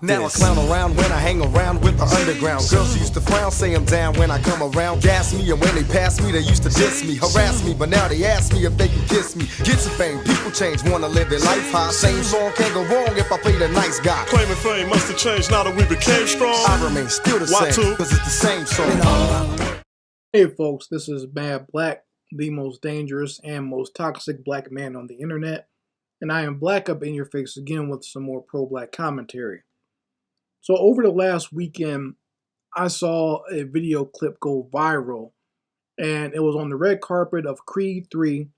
Now I clown around when I hang around with the underground. Girls used to frown, say I'm down when I come around. Gas me, and when they pass me, they used to diss me, harass me. But now they ask me if they can kiss me. Get your fame, people change, wanna live their life high. Same song can't go wrong if I play the nice guy. Claiming fame must have changed now that we became strong. I remain still the same, cause it's the same song. Hey folks, this is Bad Black, the most dangerous and most toxic black man on the internet. And I am black up in your face again with some more pro-black commentary. So over the last weekend, I saw a video clip go viral, and it was on the red carpet of Creed 3,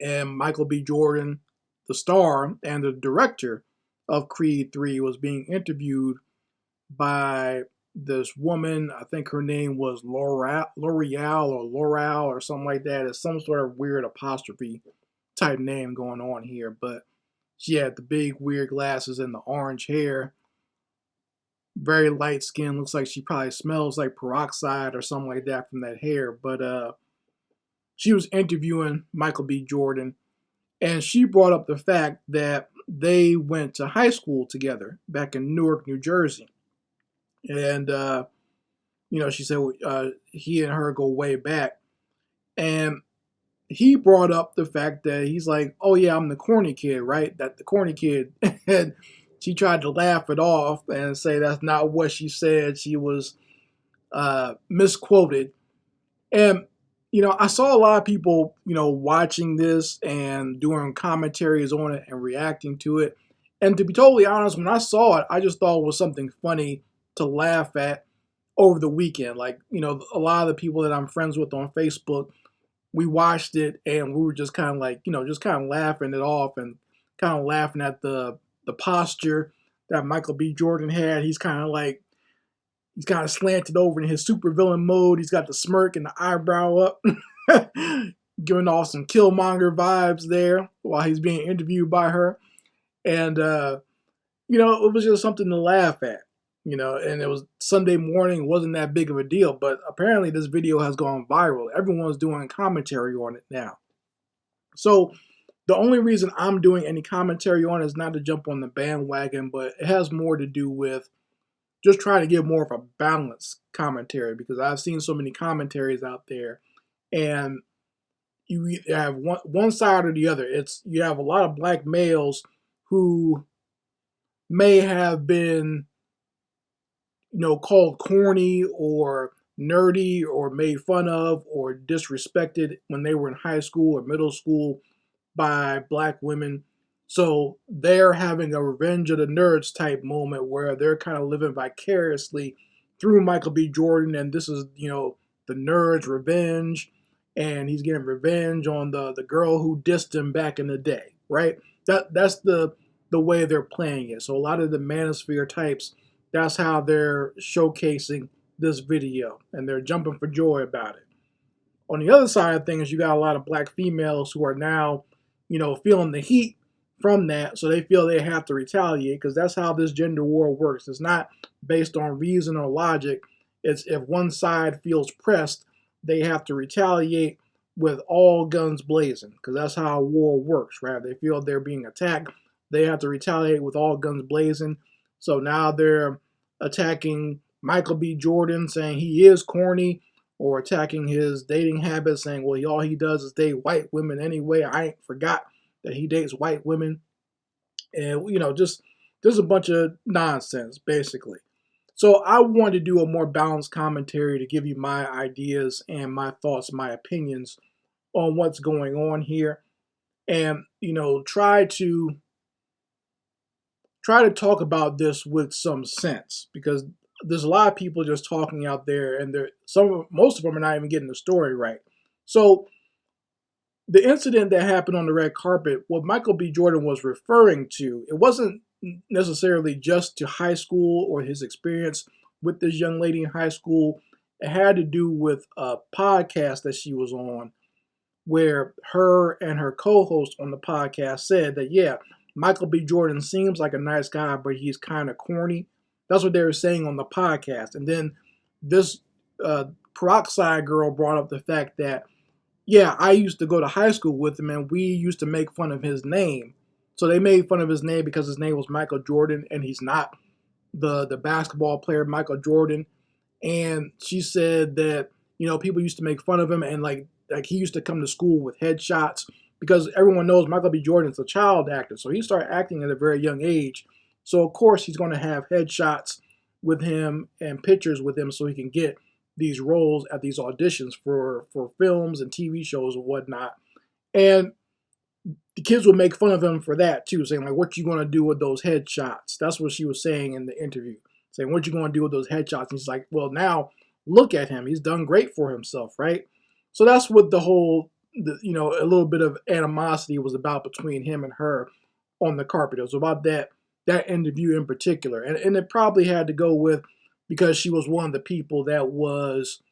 and Michael B. Jordan, the star and the director of Creed 3, was being interviewed by this woman. I think her name was L'Oreal or something like that. It's some sort of weird apostrophe type name going on here, but she had the big weird glasses and the orange hair. Very light skin, looks like she probably smells like peroxide or something like that from that hair. But she was interviewing Michael B. Jordan, and she brought up the fact that they went to high school together back in Newark, New Jersey. And, she said he and her go way back. And he brought up the fact that he's like, oh yeah, I'm the corny kid, right? That the corny kid. And she tried to laugh it off and say that's not what she said. She was misquoted. And, I saw a lot of people, watching this and doing commentaries on it and reacting to it. And to be totally honest, when I saw it, I just thought it was something funny to laugh at over the weekend. Like, a lot of the people that I'm friends with on Facebook, we watched it and we were just kind of like, just kind of laughing it off and kind of laughing at the posture that Michael B. Jordan had. He's kind of slanted over in his supervillain mode. He's got the smirk and the eyebrow up, giving off some Killmonger vibes there while he's being interviewed by her. And, it was just something to laugh at, and it was Sunday morning. It wasn't that big of a deal, but apparently this video has gone viral. Everyone's doing commentary on it now. So the only reason I'm doing any commentary on it is not to jump on the bandwagon, but it has more to do with just trying to give more of a balanced commentary, because I've seen so many commentaries out there, and you either have one side or the other. You have a lot of black males who may have been, called corny or nerdy or made fun of or disrespected when they were in high school or middle school by black women. So they're having a Revenge of the Nerds type moment where they're kind of living vicariously through Michael B. Jordan, and this is, the nerd's revenge, and he's getting revenge on the girl who dissed him back in the day, right? That's the way they're playing it. So a lot of the manosphere types, that's how they're showcasing this video, and they're jumping for joy about it. On the other side of things, you got a lot of black females who are now, feeling the heat from that, so they feel they have to retaliate, because that's how this gender war works. It's not based on reason or logic. It's if one side feels pressed, they have to retaliate with all guns blazing, because that's how war works, right? They feel they're being attacked, they have to retaliate with all guns blazing. So now they're attacking Michael B. Jordan, saying he is corny, or attacking his dating habits, saying, well, all he does is date white women anyway. I ain't forgot that he dates white women. And, just there's a bunch of nonsense, basically. So I wanted to do a more balanced commentary to give you my ideas and my thoughts, my opinions on what's going on here. And, try to talk about this with some sense, because there's a lot of people just talking out there, and most of them are not even getting the story right. So the incident that happened on the red carpet, what Michael B. Jordan was referring to, it wasn't necessarily just to high school or his experience with this young lady in high school. It had to do with a podcast that she was on, where her and her co-host on the podcast said that, yeah, Michael B. Jordan seems like a nice guy, but he's kind of corny. That's what they were saying on the podcast. And then this peroxide girl brought up the fact that, yeah, I used to go to high school with him, and we used to make fun of his name. So they made fun of his name because his name was Michael Jordan, and he's not the basketball player Michael Jordan, and she said that people used to make fun of him, and like he used to come to school with headshots because everyone knows Michael B. Jordan's a child actor, so he started acting at a very young age. So of course he's going to have headshots with him and pictures with him so he can get these roles at these auditions for films and TV shows and whatnot. And the kids would make fun of him for that too, saying like, "What you gonna do with those headshots?" That's what she was saying in the interview, saying, "What you gonna do with those headshots?" And he's like, "Well, now look at him; he's done great for himself, right?" So that's what the whole, a little bit of animosity was about between him and her on the carpet. It was about that interview in particular, and it probably had to go with because she was one of the people that was,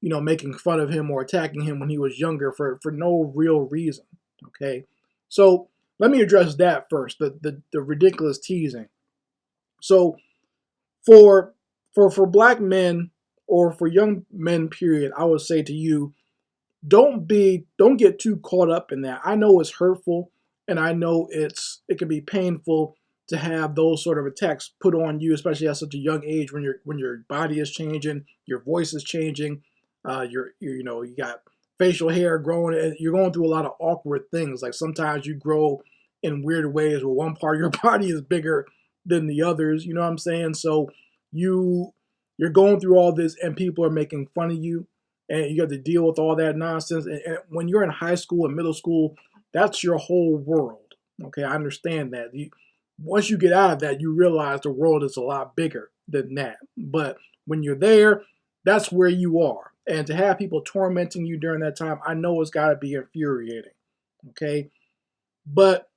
making fun of him or attacking him when he was younger for no real reason. Okay, so let me address that first. The ridiculous teasing. So for black men or for young men, period, I would say to you, don't get too caught up in that. I know it's hurtful, and I know it can be painful to have those sort of attacks put on you, especially at such a young age when your body is changing, your voice is changing, you got facial hair growing, and you're going through a lot of awkward things. Like sometimes you grow in weird ways where one part of your body is bigger than the others. You know what I'm saying? So you're going through all this, and people are making fun of you, and you got to deal with all that nonsense. And when you're in high school and middle school, that's your whole world. Okay, I understand that. Once you get out of that, you realize the world is a lot bigger than that. But when you're there, that's where you are. And to have people tormenting you during that time, I know it's got to be infuriating. Okay, but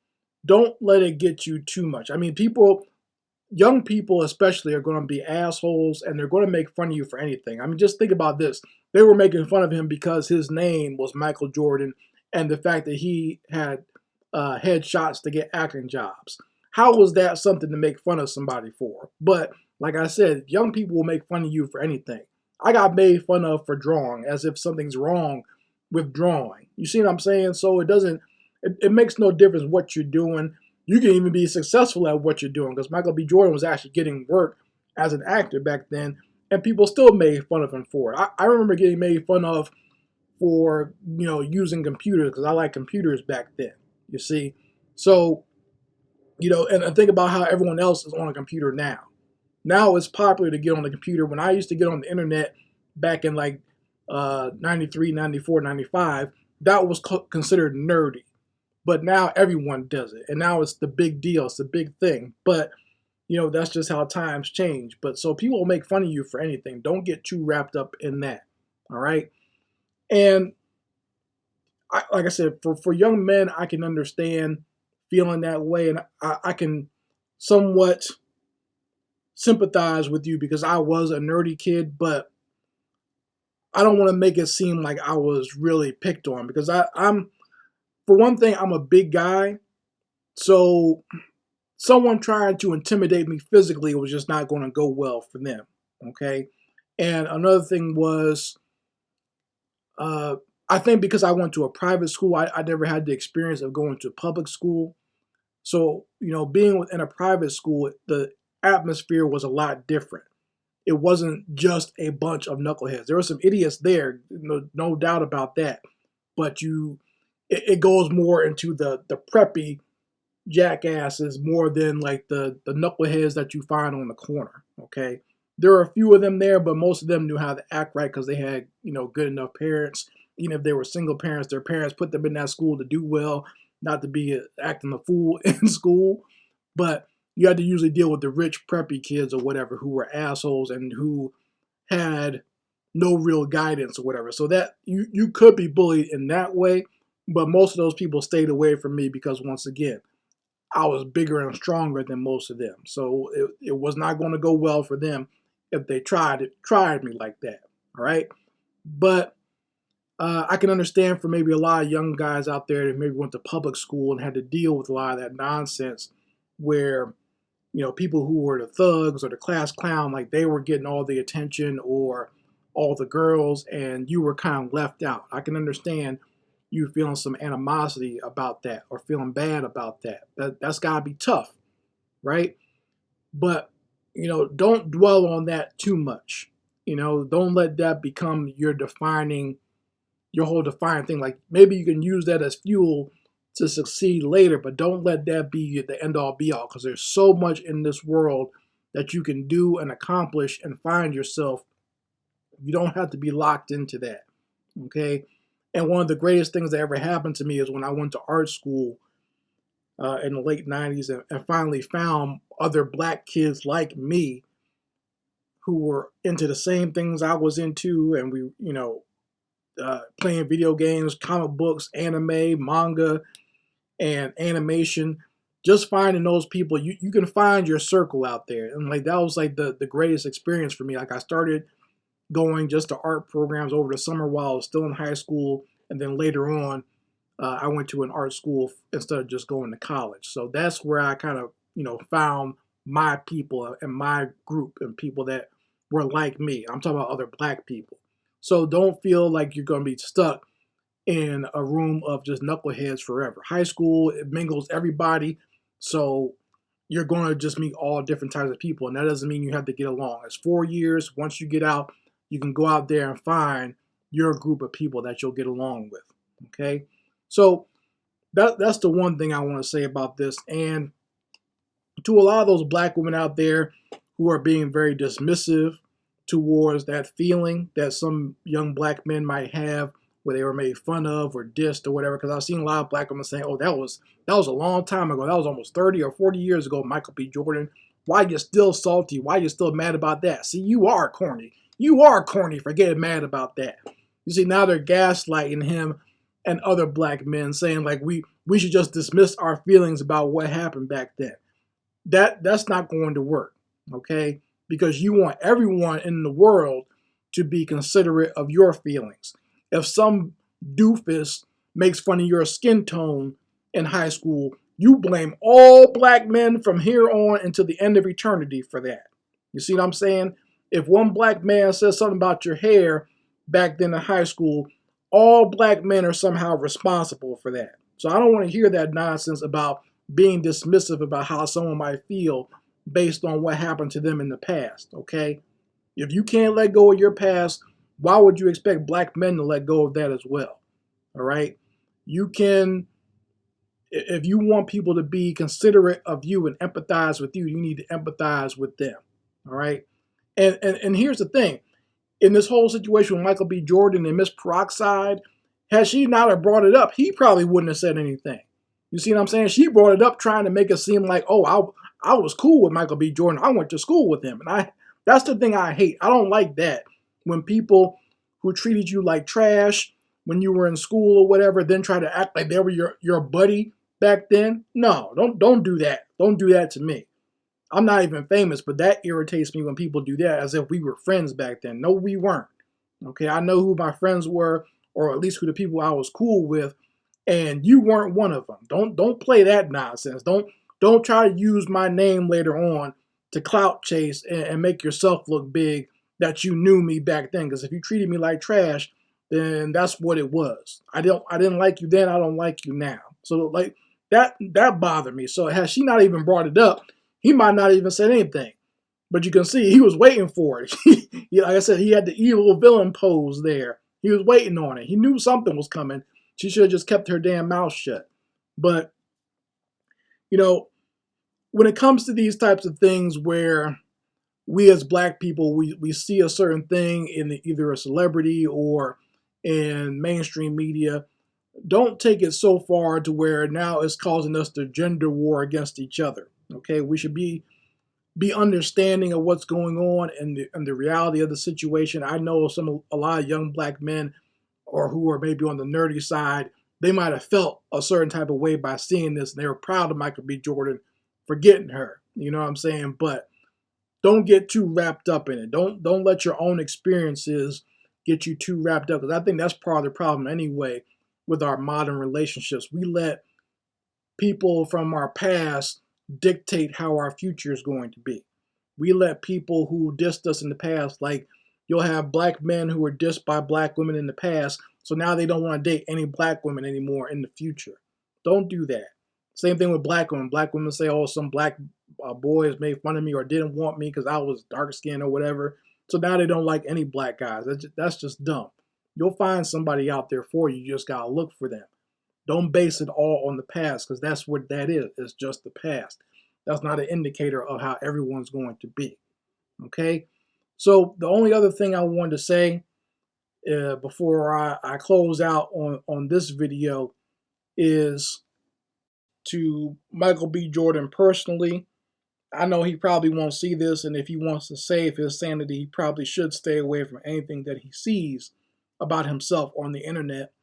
don't let it get you too much. I mean, young people especially, are going to be assholes, and they're going to make fun of you for anything. I mean, just think about this. They were making fun of him because his name was Michael Jordan and the fact that he had headshots to get acting jobs. How was that something to make fun of somebody for? But like I said, young people will make fun of you for anything. I got made fun of for drawing, as if something's wrong with drawing. You see what I'm saying? So it makes no difference what you're doing. You can even be successful at what you're doing, because Michael B. Jordan was actually getting work as an actor back then, and people still made fun of him for it. I remember getting made fun of for using computers, because I like computers back then. You see, so and think about how everyone else is on a computer now. Now it's popular to get on the computer. When I used to get on the internet back in like 93, 94, 95, that was considered nerdy. But now everyone does it, and now it's the big deal. It's the big thing. But that's just how times change. But so people will make fun of you for anything. Don't get too wrapped up in that. All right. And like I said, for young men, I can understand feeling that way, and I can somewhat sympathize with you because I was a nerdy kid, but I don't want to make it seem like I was really picked on, because I'm for one thing, I'm a big guy, so someone trying to intimidate me physically was just not going to go well for them. Okay, and another thing was, I think because I went to a private school, I never had the experience of going to public school. So being within a private school, the atmosphere was a lot different. It wasn't just a bunch of knuckleheads. There were some idiots there, no doubt about that. But it goes more into the preppy jackasses more than like the knuckleheads that you find on the corner. Okay, there are a few of them there, but most of them knew how to act right because they had good enough parents. Even if they were single parents, their parents put them in that school to do well, not to be acting a fool in school. But you had to usually deal with the rich preppy kids or whatever who were assholes and who had no real guidance or whatever. So that you could be bullied in that way, but most of those people stayed away from me because, once again, I was bigger and stronger than most of them. So it was not going to go well for them if they tried me like that. All right. But I can understand for maybe a lot of young guys out there that maybe went to public school and had to deal with a lot of that nonsense where, people who were the thugs or the class clown, like they were getting all the attention or all the girls, and you were kind of left out. I can understand you feeling some animosity about that or feeling bad about that. That's got to be tough, right? But, don't dwell on that too much. Don't let that become your whole defining thing. Like maybe you can use that as fuel to succeed later, but don't let that be the end all be all because there's so much in this world that you can do and accomplish and find yourself. You don't have to be locked into that. Okay. And one of the greatest things that ever happened to me is when I went to art school in the late 90s and finally found other black kids like me who were into the same things I was into. And we, playing video games, comic books, anime, manga, and animation. Just finding those people, you can find your circle out there. And like that was like the greatest experience for me. Like I started going just to art programs over the summer while I was still in high school. And then later on, I went to an art school instead of just going to college. So that's where I kind of, found my people and my group and people that were like me. I'm talking about other black people. So don't feel like you're going to be stuck in a room of just knuckleheads forever. High school, it mingles everybody. So you're going to just meet all different types of people. And that doesn't mean you have to get along. It's 4 years. Once you get out, you can go out there and find your group of people that you'll get along with. Okay. So that's the one thing I want to say about this. And to a lot of those black women out there who are being very dismissive towards that feeling that some young black men might have where they were made fun of or dissed or whatever. Because I've seen a lot of black women saying, "Oh, that was a long time ago. That was almost 30 or 40 years ago, Michael B. Jordan. Why you still salty? Why you still mad about that? See, you are corny. You are corny for getting mad about that." You see, now they're gaslighting him and other black men saying like we should just dismiss our feelings about what happened back then. That's not going to work, okay? Because you want everyone in the world to be considerate of your feelings. If some doofus makes fun of your skin tone in high school, you blame all black men from here on until the end of eternity for that. You see what I'm saying? If one black man says something about your hair back then in high school, all black men are somehow responsible for that. So I don't want to hear that nonsense about being dismissive about how someone might feel based on what happened to them in the past, okay? If you can't let go of your past, why would you expect black men to let go of that as well? All right? You can, if you want people to be considerate of you and empathize with you, you need to empathize with them. All right? And here's the thing. In this whole situation with Michael B. Jordan and Miss Peroxide, had she not have brought it up, he probably wouldn't have said anything. You see what I'm saying? She brought it up trying to make it seem like, oh, I was cool with Michael B. Jordan. I went to school with him. And that's the thing I hate. I don't like that. When people who treated you like trash when you were in school or whatever, then try to act like they were your buddy back then. No, don't do that. Don't do that to me. I'm not even famous, but that irritates me when people do that as if we were friends back then. No, we weren't. Okay, I know who my friends were, or at least who the people I was cool with, and you weren't one of them. Don't play that nonsense. Don't try to use my name later on to clout chase and make yourself look big that you knew me back then. Because if you treated me like trash, then that's what it was. I didn't like you then. I don't like you now. So like that bothered me. So had she not even brought it up, he might not even said anything. But you can see he was waiting for it. Like I said, he had the evil villain pose there. He was waiting on it. He knew something was coming. She should have just kept her damn mouth shut. But, when it comes to these types of things where we as black people, we see a certain thing in either a celebrity or in mainstream media, don't take it so far to where now it's causing us to gender war against each other. Okay, we should be understanding of what's going on and the reality of the situation. I know a lot of young black men or who are maybe on the nerdy side, they might have felt a certain type of way by seeing this, and they were proud of Michael B. Jordan for getting her. You know what I'm saying? But don't get too wrapped up in it. Don't let your own experiences get you too wrapped up, because I think that's part of the problem anyway with our modern relationships. We let people from our past dictate how our future is going to be. We let people who dissed us in the past, like you'll have black men who were dissed by black women in the past, so now they don't want to date any black women anymore in the future. Don't do that. Same thing with black women. Black women say, oh, some black boys made fun of me or didn't want me because I was dark skinned or whatever. So now they don't like any black guys. That's just dumb. You'll find somebody out there for you. You just gotta look for them. Don't base it all on the past because that's what that is. It's just the past. That's not an indicator of how everyone's going to be. Okay? So the only other thing I wanted to say before I close out on this video is to Michael B. Jordan personally. I know he probably won't see this, and if he wants to save his sanity, he probably should stay away from anything that he sees about himself on the internet.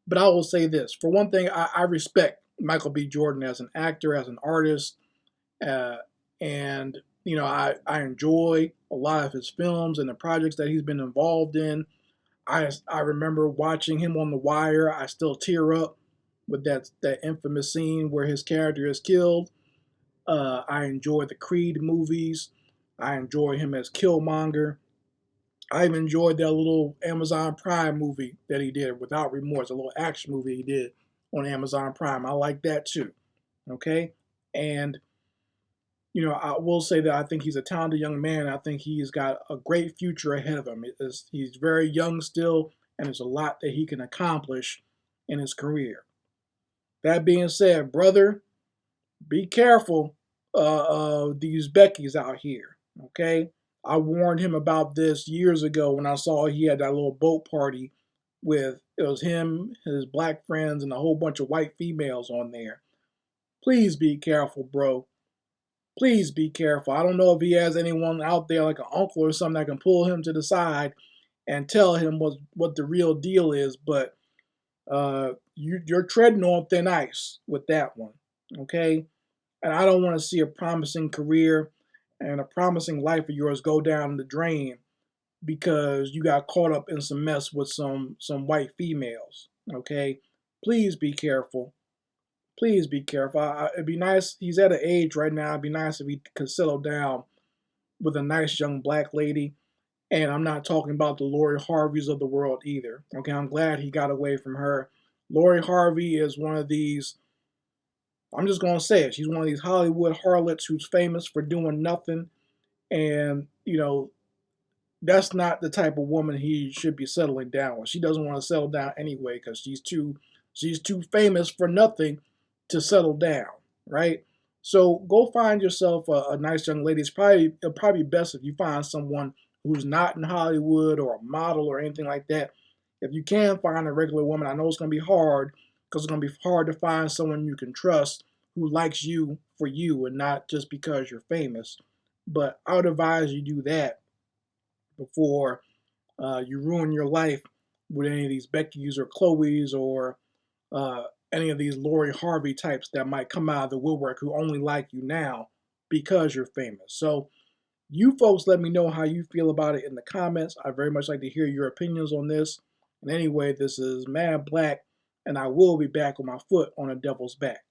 But I will say this. For one thing, I respect Michael B. Jordan as an actor, as an artist, and I enjoy a lot of his films and the projects that he's been involved in. I remember watching him on The Wire. I still tear up with that infamous scene where his character is killed. I enjoy the Creed movies. I enjoy him as Killmonger. I've enjoyed that little Amazon Prime movie that he did, Without Remorse, a little action movie he did on Amazon Prime. I like that too. Okay? And, I will say that I think he's a talented young man. I think he's got a great future ahead of him. He's very young still, and there's a lot that he can accomplish in his career. That being said, brother, be careful of these Beckys out here, okay? I warned him about this years ago when I saw he had that little boat party with, it was him, his black friends, and a whole bunch of white females on there. Please be careful, bro. Please be careful. I don't know if he has anyone out there like an uncle or something that can pull him to the side and tell him what the real deal is, but you're treading on thin ice with that one, okay? And I don't want to see a promising career and a promising life of yours go down the drain because you got caught up in some mess with some white females. Okay, please be careful. Please be careful. It'd be nice. He's at an age right now. It'd be nice if he could settle down with a nice young black lady. And I'm not talking about the Lori Harveys of the world either. Okay, I'm glad he got away from her. Lori Harvey is one of these, I'm just going to say it, she's one of these Hollywood harlots who's famous for doing nothing. And, that's not the type of woman he should be settling down with. She doesn't want to settle down anyway because she's too famous for nothing to settle down, right? So go find yourself a nice young lady. It'll probably be best if you find someone who's not in Hollywood or a model or anything like that. If you can find a regular woman, I know it's going to be hard because it's going to be hard to find someone you can trust who likes you for you and not just because you're famous. But I would advise you do that before you ruin your life with any of these Becky's or Chloe's or any of these Lori Harvey types that might come out of the woodwork who only like you now because you're famous. So you folks let me know how you feel about it in the comments. I very much like to hear your opinions on this. And anyway, this is Mad Black, and I will be back with my foot on a devil's back.